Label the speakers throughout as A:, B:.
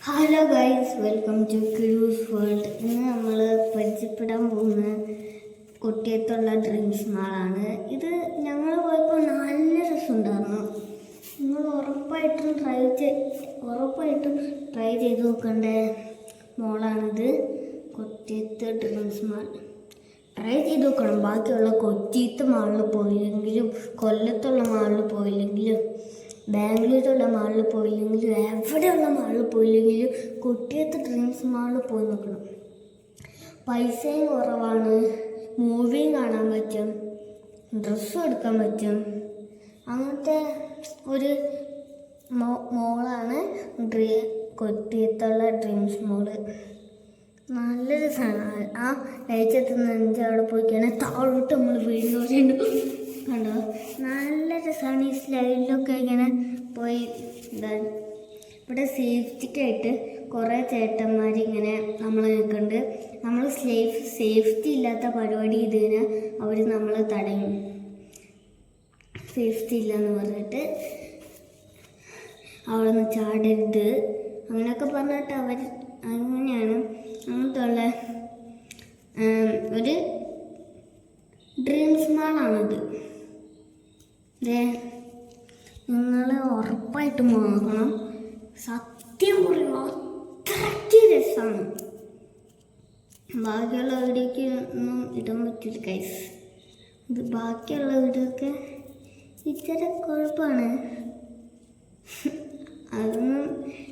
A: Hello guys, welcome to cruise world. ഇന്ന് നമ്മൾ പരിചയപ്പെടാൻ പോകുന്ന കൊട്ടിയത്തുള്ള ഡ്രീംസ് മാളാണ്. ഇത് ഞങ്ങൾ പോയപ്പോൾ നല്ല രസമുണ്ടായിരുന്നു. നിങ്ങൾ ഉറപ്പായിട്ടും ട്രൈ ചെയ്ത് നോക്കേണ്ട മോളാണിത്, കൊട്ടിയത്ത് ഡ്രീംസ് മാൾ. ട്രൈ ചെയ്ത് നോക്കണം. ബാക്കിയുള്ള കൊച്ചിയത്ത് മാളിൽ പോയില്ലെങ്കിലും, കൊല്ലത്തുള്ള മാളിൽ പോയില്ലെങ്കിലും, ബാംഗ്ലൂരുള്ള മാളിൽ പോയില്ലെങ്കിലും, എവിടെയുള്ള മാളിൽ പോയില്ലെങ്കിലും കൊട്ടിയത്ത് ഡ്രീംസ് മാളിൽ പോയി നോക്കണം. പൈസയും കുറവാണ്, മൂവിയും കാണാൻ പറ്റും, ഡ്രസ്സും എടുക്കാൻ പറ്റും. അങ്ങനത്തെ ഒരു മോളാണ് കൊട്ടിയത്തുള്ള ഡ്രീംസ് മോള്. നല്ലൊരു സാധനമാണ്. ആ ലൈച്ചത്ത് നെഞ്ച് അവിടെ പോയി കഴിഞ്ഞാൽ താഴോട്ട് നമ്മൾ വീഴുന്നവരുണ്ട്. കണ്ടോ, നല്ല രസമാണ്. ഈ സ്ലൈഡിലൊക്കെ ഇങ്ങനെ പോയി ഇതാണ്. ഇവിടെ സേഫ്റ്റിക്കായിട്ട് കുറേ ചേട്ടന്മാരിങ്ങനെ നമ്മൾ നിൽക്കുന്നുണ്ട്. നമ്മൾ സേഫ്റ്റി ഇല്ലാത്ത പരിപാടി ചെയ്ത് കഴിഞ്ഞാൽ അവർ നമ്മൾ തടയും. സേഫ്റ്റി ഇല്ലയെന്ന് പറഞ്ഞിട്ട് അവിടെ നിന്ന് ചാടരുത് അങ്ങനെയൊക്കെ പറഞ്ഞിട്ട് അവർ അങ്ങനെയാണ്. അങ്ങനത്തെ ഉള്ള ഒരു ഡ്രീംസ് മാളാണിത്. നിങ്ങൾ ഉറപ്പായിട്ടും നോക്കണം. സത്യം പറയുക, അത്രയ്ക്ക് രസമാണ്. ബാക്കിയുള്ള വീഡിയോക്ക് ഒന്നും ഇടാൻ പറ്റില്ല ഗൈസ്. ഇത് ബാക്കിയുള്ള വീഡിയോക്ക് ഇച്ചിരി കുഴപ്പമാണ്. അതൊന്നും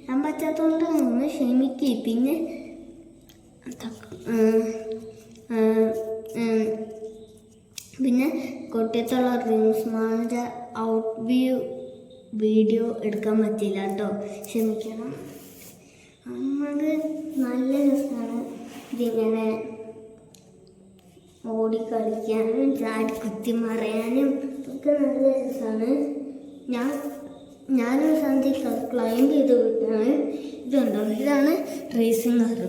A: ഞാൻ പറ്റാത്തതുകൊണ്ട് ഒന്ന് ക്ഷമിക്കുക. പിന്നെ കൊട്ടിയത്തുള്ള ഡ്രീംസ് മാളിൻ്റെ ഔട്ട് വ്യൂ വീഡിയോ എടുക്കാൻ പറ്റില്ല കേട്ടോ, ക്ഷമിക്കണം. നമ്മൾ നല്ല രസമാണ് ഇതിങ്ങനെ ഓടിക്കളിക്കാനും ചാടി കുത്തി മറയാനും ഒക്കെ നല്ല രസമാണ്. ഞാനൊരു സന്ധ്യ ക്ലൈംബ് ചെയ്ത് പോയിട്ടാണ്. ഇതുണ്ടോ, ഇതാണ് റേസിംഗ് കാറ്.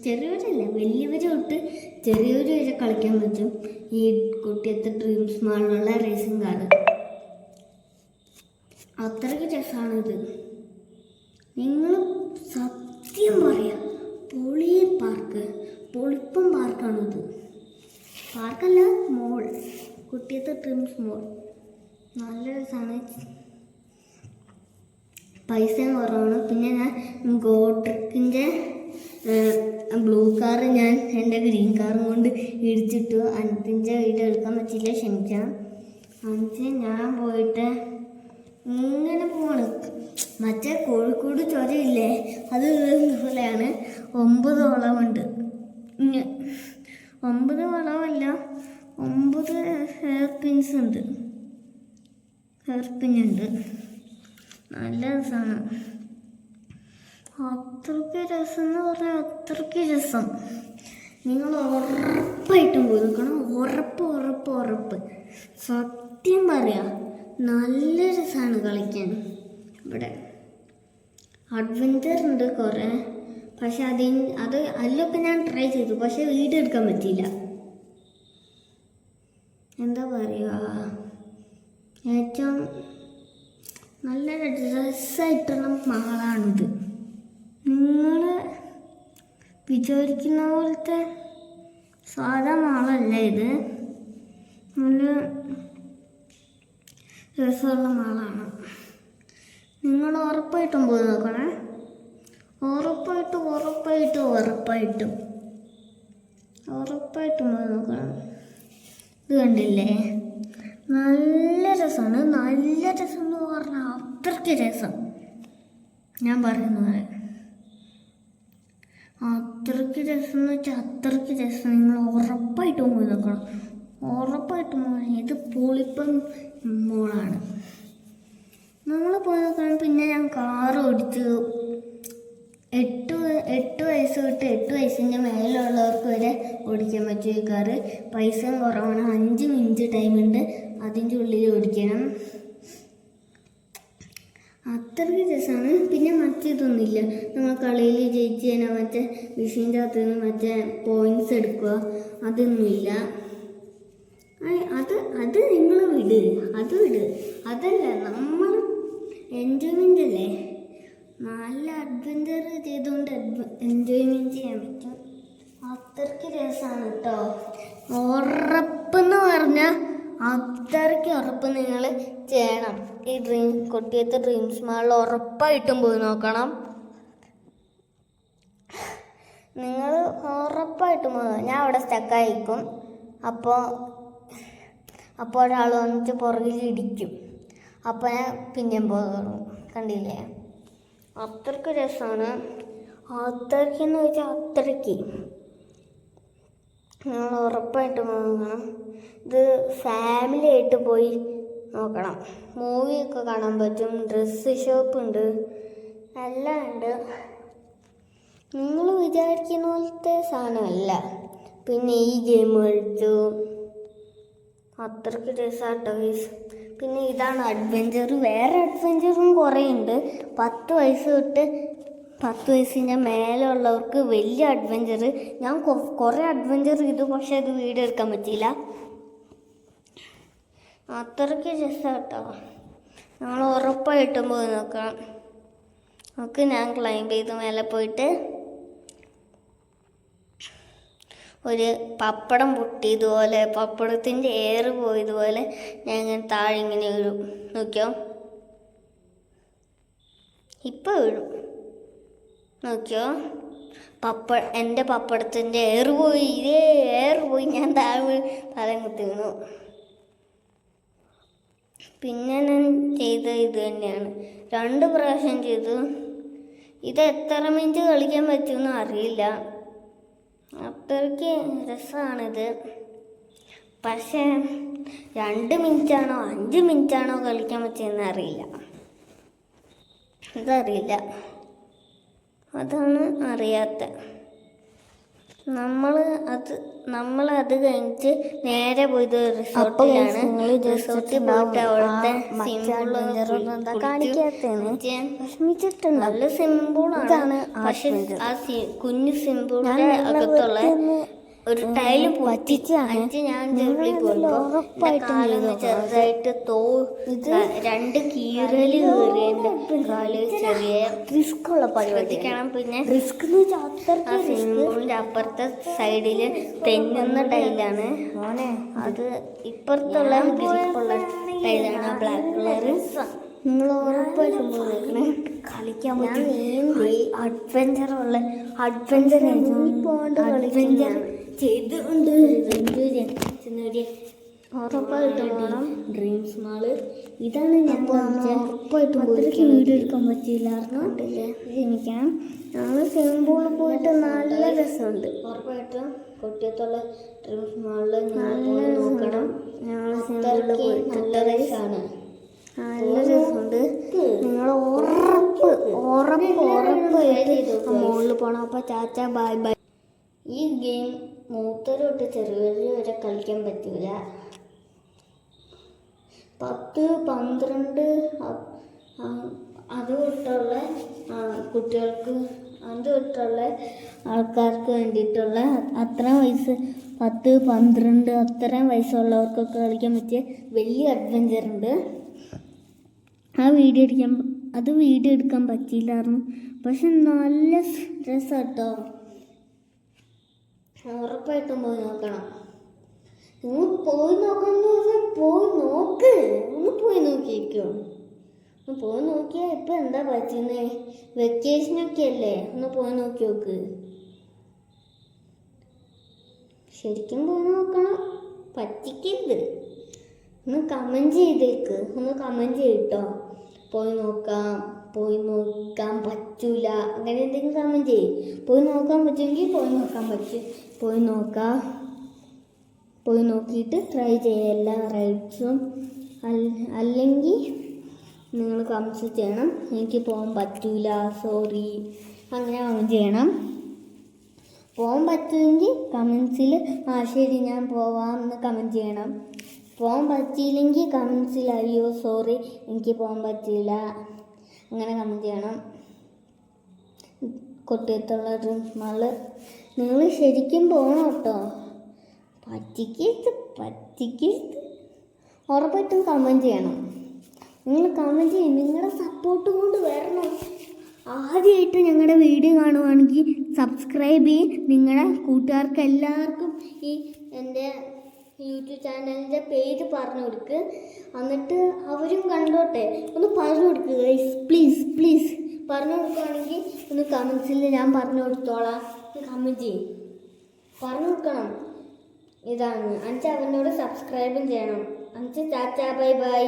A: ചെറിയവരല്ല, വലിയവർ തൊട്ട് ചെറിയവർ വരെ കളിക്കാൻ പറ്റും ഈ കൊട്ടിയത്ത് ഡ്രീംസ് മാളിലുള്ള റേസിംഗ് കാറ്. അത്രയ്ക്ക് രസമാണിത്. നിങ്ങൾ സത്യം പറയാം, പൊളിപ്പം പാർക്കാണിത്. പാർക്കല്ല, മോൾ, കൊട്ടിയത്ത് ഡ്രീംസ് മോൾ. നല്ല രസമാണ്. പൈസയും കുറവാണ്. പിന്നെ ഞാൻ ഗോഡ്രിക്കിൻ്റെ ബ്ലൂ കാറ് ഞാൻ എൻ്റെ ഗ്രീൻ കാറും കൊണ്ട് ഇടിച്ചിട്ടു. അഞ്ചിൻ്റെ വീഡിയോ എടുക്കാൻ പറ്റില്ല, ക്ഷമിക്കണം. ഞാൻ പോയിട്ട് ഇങ്ങനെ പോവാണ്. മറ്റേ കോഴിക്കോട് ചുരയില്ലേ, അത് പോലെയാണ്. 9 വളമുണ്ട്. 9 വളമല്ല, 9 ഹെയർ പിന്നുണ്ട്. നല്ല രസമാണ്. അത്രയ്ക്ക് രസം എന്ന് പറഞ്ഞാൽ അത്രയ്ക്ക് രസം. നിങ്ങൾ ഉറപ്പായിട്ടും പോയി നോക്കണം. ഉറപ്പ്. സത്യം പറയാം, നല്ല രസമാണ് കളിക്കാൻ. ഇവിടെ അഡ്വഞ്ചർ ഉണ്ട് കുറേ. പക്ഷെ അതിലൊക്കെ ഞാൻ ട്രൈ ചെയ്തു, പക്ഷെ വീഡിയോ എടുക്കാൻ പറ്റിയില്ല. എന്താ പറയുക, ഏറ്റവും നല്ല രസമായിട്ടുള്ള മാളാണിത്. നിങ്ങൾ വിചാരിക്കുന്ന പോലത്തെ സാധാ മാളല്ല ഇത്. നല്ല രസമുള്ള മാളാണ്. നിങ്ങൾ ഉറപ്പായിട്ടും പോയി നോക്കണേ. ഉറപ്പായിട്ടും പോയി നോക്കണം. ഇത് കണ്ടില്ലേ, നല്ല രസമാണ്. നല്ല രസം എന്ന് പറഞ്ഞാൽ അത്രയ്ക്ക് രസം. ഞാൻ പറയുന്നത് അത്രയ്ക്ക് രസം എന്ന് വെച്ചാൽ അത്രയ്ക്ക് രസം. നിങ്ങൾ ഉറപ്പായിട്ടും പോയി നോക്കണം. ഇത് പൊളിപ്പം മോളാണ്. നമ്മൾ പോയി നോക്കണം. പിന്നെ ഞാൻ കാറ് ഓടിച്ചു. 8 വയസ്സ് തൊട്ട് 8 വയസ്സിൻ്റെ മേലുള്ളവർക്ക് വരെ ഓടിക്കാൻ പറ്റും ഈ കാറ്. പൈസയും കുറവാണ്. 5 മിനിറ്റ് ടൈമുണ്ട്, അതിൻ്റെ ഉള്ളിൽ ഓടിക്കണം. അത്രയ്ക്ക് രസമാണ്. പിന്നെ മറ്റേതൊന്നുമില്ല, നമ്മൾ കളിയിൽ ജയിച്ച് കഴിഞ്ഞാൽ മറ്റേ വിഷീൻ്റെ അകത്ത് നിന്ന് മറ്റേ പോയിൻറ്റ്സ് എടുക്കുക, അതൊന്നുമില്ല. അത് നിങ്ങൾ വിട്. അതല്ല, നമ്മൾ എൻജോയ്മെൻ്റ് അല്ലേ, നല്ല അഡ്വഞ്ചർ ചെയ്തുകൊണ്ട് എൻജോയ്മെൻറ്റ് ചെയ്യാൻ പറ്റും. അത്രയ്ക്ക് രസമാണ് കേട്ടോ. ഉറപ്പെന്ന് പറഞ്ഞാൽ അത്രയ്ക്ക് ഉറപ്പ് നിങ്ങൾ ചെയ്യണം. ഈ കൊട്ടിയത്ത് ഡ്രീംസ് മാളിൽ ഉറപ്പായിട്ടും പോയി നോക്കണം. നിങ്ങൾ ഉറപ്പായിട്ടും ഞാൻ അവിടെ സ്റ്റക്കായിരിക്കും. അപ്പോൾ ഒരാൾ വന്നിട്ട് പുറകിൽ ഇടിക്കും. അപ്പോൾ ഞാൻ പിന്നെയും പോകും. കണ്ടില്ലേ, അത്രയ്ക്ക് രസമാണ്. അത്രയ്ക്കെന്ന് വെച്ചാൽ അത്രയ്ക്ക് നിങ്ങൾ ഉറപ്പായിട്ടും നോക്കണം. ഇത് ഫാമിലി ആയിട്ട് പോയി നോക്കണം. മൂവിയൊക്കെ കാണാൻ പറ്റും, ഡ്രസ്സ് ഷോപ്പുണ്ട്, എല്ലാം ഉണ്ട്. നിങ്ങൾ വിചാരിക്കുന്ന പോലത്തെ സാധനമല്ല. പിന്നെ ഈ ഗെയിം കളിച്ചു, അത്രയ്ക്ക് രസമാട്ടോ ഗൈസ്. പിന്നെ ഇതാണ് അഡ്വഞ്ചർ. വേറെ അഡ്വഞ്ചറും കുറേ ഉണ്ട്. 10 വയസ്സിൻ്റെ മേലെ ഉള്ളവർക്ക് വലിയ അഡ്വഞ്ചർ. ഞാൻ കുറേ അഡ്വഞ്ചർ ചെയ്തു, പക്ഷെ അത് വീഡിയോ എടുക്കാൻ പറ്റിയില്ല. അത്രയ്ക്ക് രസമാട്ടോ. ഞങ്ങൾ ഉറപ്പായിട്ടും പോയി നോക്കാം. നമുക്ക് ഞാൻ ക്ലൈംബ് ചെയ്ത് മേലെ പോയിട്ട് ഒരു പപ്പടം പൊട്ടിയതുപോലെ, പപ്പടത്തിൻ്റെ എയർ പോയതുപോലെ ഞാൻ ഇങ്ങനെ താഴെ ഇങ്ങനെ വീഴും. നോക്കിയോ, ഇപ്പം വീഴും. നോക്കിയോ, എൻ്റെ പപ്പടത്തിൻ്റെ എയർ പോയി. എയർ പോയി, ഞാൻ താഴെ തലം കുത്തി വീണു. പിന്നെ ഞാൻ ചെയ്ത ഇത് തന്നെയാണ്, 2 പ്രാവശ്യം ചെയ്തു. ഇത് എത്ര മിനിറ്റ് കളിക്കാൻ പറ്റുമെന്ന് അറിയില്ല. അത്രയ്ക്ക് രസമാണിത്. പക്ഷേ 2 മിനിറ്റാണോ 5 മിനിറ്റാണോ കളിക്കാൻ പറ്റിയെന്ന് അറിയില്ല. അതറിയില്ല, അതാണ് അറിയാത്ത. നമ്മളത് കഴിഞ്ഞിട്ട് നേരെ പോയത് റിസോർട്ടിലാണ്. റിസോർട്ടിൽ പോയിട്ട് അവിടുത്തെ നല്ല സിമ്പിളാണ്. പക്ഷെ ആ കുഞ്ഞു സിമ്പിളിന്റെ അകത്തുള്ള ഒരു ടൈല് പൊട്ടിച്ച് ഞാൻ ചെറുപ്പി പോകുമ്പോൾ ചെറുതായിട്ട് 2 കീറല് കയറി എൻ്റെ കാല്. ചെറിയ റിസ്ക്കുള്ള പരിപാടിക്കണം. പിന്നെ ആ സിമ്പിളിൻ്റെ അപ്പുറത്തെ സൈഡിൽ തെന്നുന്ന ടൈലാണ്. അത് ഇപ്പുറത്തുള്ള ഗ്രിപ്പുള്ള ടൈലാണ്, ബ്ലാക്ക് കളറ്. നിങ്ങൾ ഉറപ്പായിട്ടും പോകണേ, കളിക്കാൻ പറ്റും. അഡ്വഞ്ചർ ചെയ്തുകൊണ്ട് ഉറപ്പായിട്ടും പോകണം ഡ്രീംസ് മാള്. ഇതാണ് ഞാൻ ഉറപ്പായിട്ടും വീഡിയോ എടുക്കാൻ പറ്റിയില്ലായിരുന്നു, ക്ഷമിക്കണം. ഞങ്ങൾ സിംബോളിൽ പോയിട്ട് നല്ല രസമുണ്ട്. ഉറപ്പായിട്ടും കൊട്ടിയത്തുള്ള ഡ്രീംസ് മാളിൽ ഞങ്ങൾ നോക്കണം. ഞങ്ങൾ സിംബോളിൽ പോയിട്ട് നല്ല രസമാണ്, നല്ല രസമുണ്ട്. നിങ്ങൾ ഉറപ്പായിട്ട് മുകളിൽ പോകണം. അപ്പോൾ ചാച്ച ബൈ ബൈ. ഈ ഗെയിം മൂത്തരോട്ട് ചെറിയവർ വരെ കളിക്കാൻ പറ്റില്ല. 10, 12 അത് തൊട്ടുള്ള കുട്ടികൾക്ക്, അത് തൊട്ടുള്ള ആൾക്കാർക്ക് വേണ്ടിയിട്ടുള്ള അത്ര വയസ്സ് 10, 12 അത്രയും വയസ്സുള്ളവർക്കൊക്കെ കളിക്കാൻ പറ്റിയ വലിയ അഡ്വഞ്ചറുണ്ട്. വീഡിയോ എടുക്കാൻ പറ്റിയില്ലായിരുന്നു, പക്ഷെ നല്ല രസമാട്ടോ. ഉറപ്പായിട്ടും പോയി നോക്കണം. നിങ്ങൾ പോയി നോക്കാമെന്ന് പറഞ്ഞാൽ പോയി നോക്കിയിരിക്കോ. പോയി നോക്കിയാൽ ഇപ്പം എന്താ പറ്റുന്നേ, വെക്കേഷനൊക്കെ അല്ലേ, ഒന്ന് പോയി നോക്കി നോക്ക്. ശരിക്കും പോയി നോക്കണം, പറ്റിക്കരുത്. ഒന്ന് കമൻറ്റ് ചെയ്തേക്ക്, ഒന്ന് കമൻറ്റ് ചെയ്തിട്ടോ. പോയി നോക്കാൻ പറ്റൂല അങ്ങനെ എന്തെങ്കിലും കമൻറ്റ് ചെയ്യും. പോയി നോക്കാൻ പറ്റുമെങ്കിൽ പോയി നോക്കിയിട്ട് ട്രൈ ചെയ്യുക എല്ലാ റൈഡ്സും. അല്ലെങ്കിൽ നിങ്ങൾ കമൻസ് ചെയ്യണം, എനിക്ക് പോകാൻ പറ്റൂല, സോറി, അങ്ങനെ കമൻറ്റ് ചെയ്യണം. പോകാൻ പറ്റുമെങ്കിൽ കമൻസിൽ ശരി ഞാൻ പോവാം എന്ന് കമൻറ്റ് ചെയ്യണം. പോകാൻ പറ്റിയില്ലെങ്കിൽ കമൻസിൽ അയ്യോ സോറി എനിക്ക് പോകാൻ പറ്റില്ല അങ്ങനെ കമൻറ്റ് ചെയ്യണം. കൊട്ടിയത്തുള്ള ഡ്രീംസ് മാള് നിങ്ങൾ ശരിക്കും പോകണം കേട്ടോ, പറ്റിക്കരുത്. ഉറപ്പായിട്ടും കമൻറ്റ് ചെയ്യണം. നിങ്ങൾ കമൻറ്റ് ചെയ്യും, നിങ്ങളുടെ സപ്പോർട്ട് കൊണ്ട് വരണം. ആദ്യമായിട്ട് ഞങ്ങളുടെ വീഡിയോ കാണുവാണെങ്കിൽ സബ്സ്ക്രൈബ് ചെയ്യും. നിങ്ങളുടെ കൂട്ടുകാർക്ക് എല്ലാവർക്കും ഈ എൻ്റെ യൂട്യൂബ് ചാനലിൻ്റെ പേര് പറഞ്ഞു കൊടുക്ക്. എന്നിട്ട് അവരും കണ്ടോട്ടെ. ഒന്ന് പറഞ്ഞു കൊടുക്കുക ഗൈസ്, പ്ലീസ് പ്ലീസ്. പറഞ്ഞു കൊടുക്കുകയാണെങ്കിൽ ഒന്ന് കമൻസിൽ ഞാൻ പറഞ്ഞു കൊടുത്തോളാം. കമൻറ്റ് ചെയ്യും, പറഞ്ഞു കൊടുക്കണം. ഇതാണ് അഞ്ച് അവനോട് സബ്സ്ക്രൈബും ചെയ്യണം. അഞ്ച് ടാറ്റാ ബൈ ബൈ.